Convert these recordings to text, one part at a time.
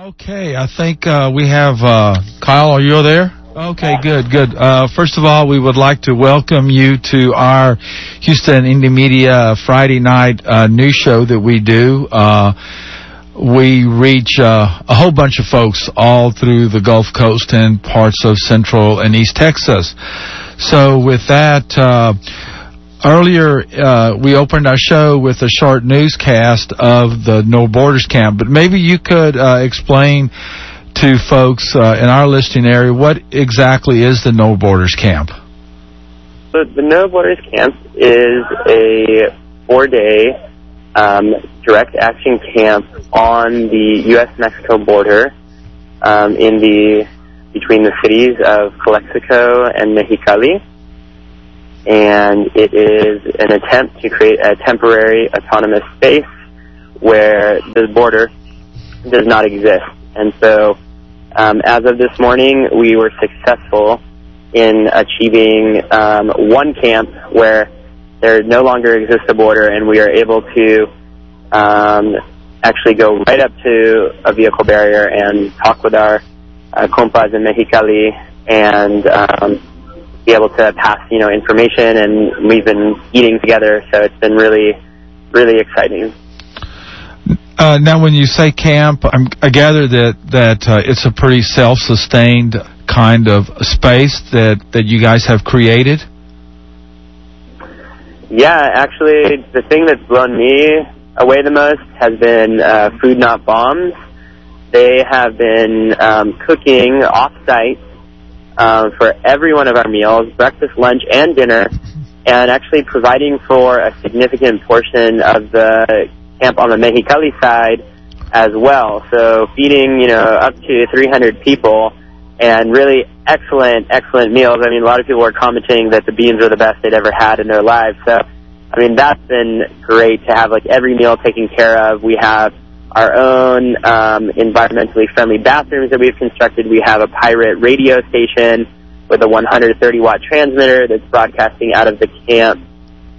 Okay, I think we have Kyle. Are you there? Okay, good. First of all, we would like to welcome you to our Houston Indie Media Friday night news show that we do. We reach a whole bunch of folks all through the Gulf Coast and parts of Central and East Texas. So with that, earlier, we opened our show with a short newscast of the No Borders camp, but maybe you could explain to folks in our listening area what exactly is the No Borders camp. So the No Borders camp is a 4-day direct action camp on the U.S.-Mexico border between the cities of Calexico and Mexicali. And it is an attempt to create a temporary autonomous space where the border does not exist. And so, as of this morning, we were successful in achieving one camp where there no longer exists a border, and we are able to actually go right up to a vehicle barrier and talk with our compas in Mexicali and be able to pass, information, and we've been eating together, so it's been really, really exciting. Now, when you say camp, I gather that it's a pretty self-sustained kind of space that you guys have created? Yeah, actually, the thing that's blown me away the most has been Food Not Bombs. They have been cooking off-site for every one of our meals, breakfast, lunch, and dinner, and actually providing for a significant portion of the camp on the Mexicali side as well. So feeding, up to 300 people, and really excellent meals. I mean, a lot of people were commenting that the beans are the best they'd ever had in their lives. So, I mean, that's been great to have, every meal taken care of. We have our own environmentally friendly bathrooms that we've constructed. We have a pirate radio station with a 130-watt transmitter that's broadcasting out of the camp.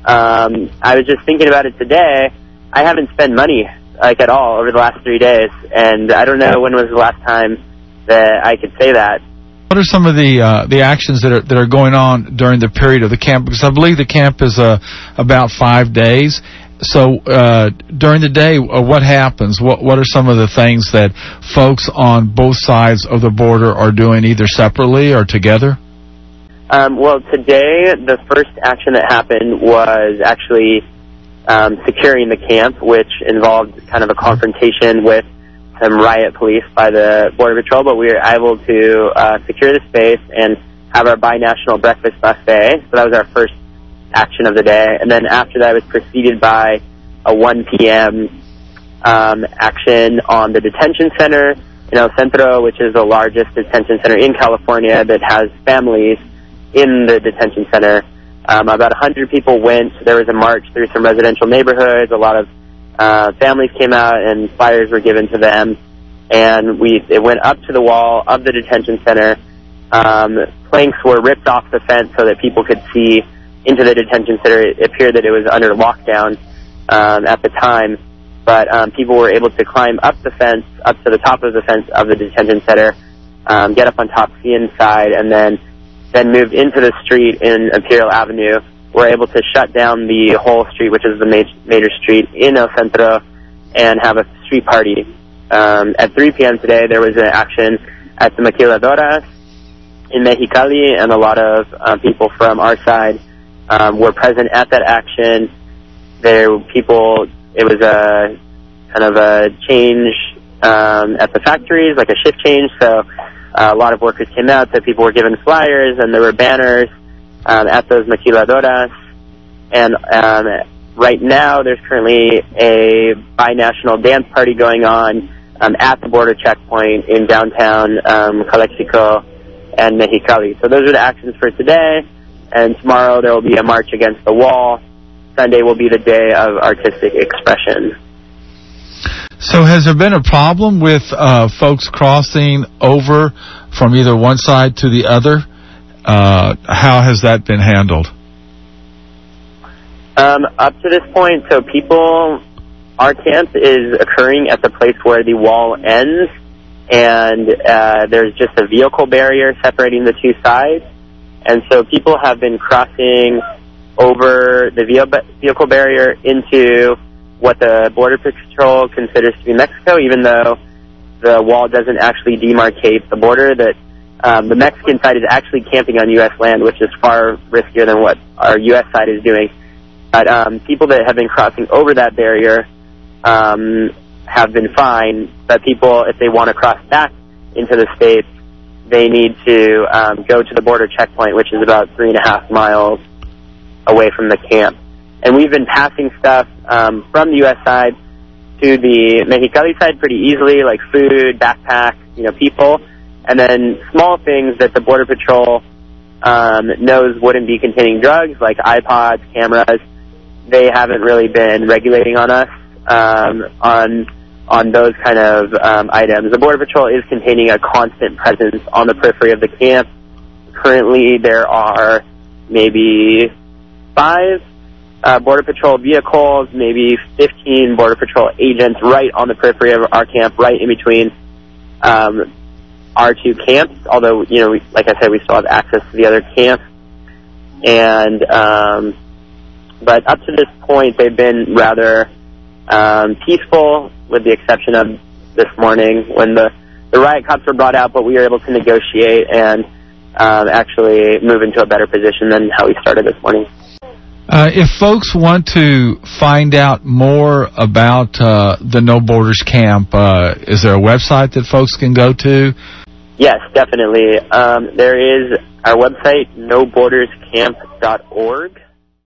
I was just thinking about it today. I haven't spent money, at all over the last 3 days, and I don't know when was the last time that I could say that. What are some of the actions that are going on during the period of the camp? Because I believe the camp is about 5 days. So during the day, what happens? What are some of the things that folks on both sides of the border are doing, either separately or together? Well, today the first action that happened was actually securing the camp, which involved kind of a confrontation with some riot police by the Border Patrol, but we were able to secure the space and have our binational breakfast buffet. So that was our first action of the day. And then after that, it was preceded by a 1 p.m. Action on the detention center in El Centro, which is the largest detention center in California that has families in the detention center. About 100 people went. There was a march through some residential neighborhoods. A lot of families came out, and flyers were given to them. And it went up to the wall of the detention center. Planks were ripped off the fence so that people could see into the detention center. It appeared that it was under lockdown at the time, but people were able to climb up the fence, up to the top of the fence of the detention center, get up on top, see inside, and then moved into the street in Imperial Avenue. We're able to shut down the whole street, which is the major street in El Centro, and have a street party. At 3 p.m. today, there was an action at the Maquiladoras in Mexicali, and a lot of people from our side were present at that action. It was a kind of a change at the factories, like a shift change, so a lot of workers came out, so people were given flyers, and there were banners at those maquiladoras. And right now, there's currently a binational dance party going on at the border checkpoint in downtown Calexico and Mexicali. So those are the actions for today, and tomorrow there will be a march against the wall. Sunday will be the day of artistic expression. So has there been a problem with folks crossing over from either one side to the other? How has that been handled? Up to this point, our camp is occurring at the place where the wall ends, and there's just a vehicle barrier separating the two sides. And so people have been crossing over the vehicle barrier into what the Border Patrol considers to be Mexico, even though the wall doesn't actually demarcate the border. That the Mexican side is actually camping on U.S. land, which is far riskier than what our U.S. side is doing. But people that have been crossing over that barrier have been fine. But people, if they want to cross back into the States, they need to go to the border checkpoint, which is about 3.5 miles away from the camp. And we've been passing stuff from the U.S. side to the Mexicali side pretty easily, like food, backpack, people. And then small things that the Border Patrol knows wouldn't be containing drugs, like iPods, cameras. They haven't really been regulating on us on those kind of items. The Border Patrol is containing a constant presence on the periphery of the camp. Currently, there are maybe 5 Border Patrol vehicles, maybe 15 Border Patrol agents right on the periphery of our camp, right in between our two camps, although, like I said, we still have access to the other camps. And but up to this point, they've been rather peaceful, with the exception of this morning when the riot cops were brought out, but we were able to negotiate and actually move into a better position than how we started this morning. If folks want to find out more about the No Borders Camp, is there a website that folks can go to? Yes, definitely. There is our website, noborderscamp.org.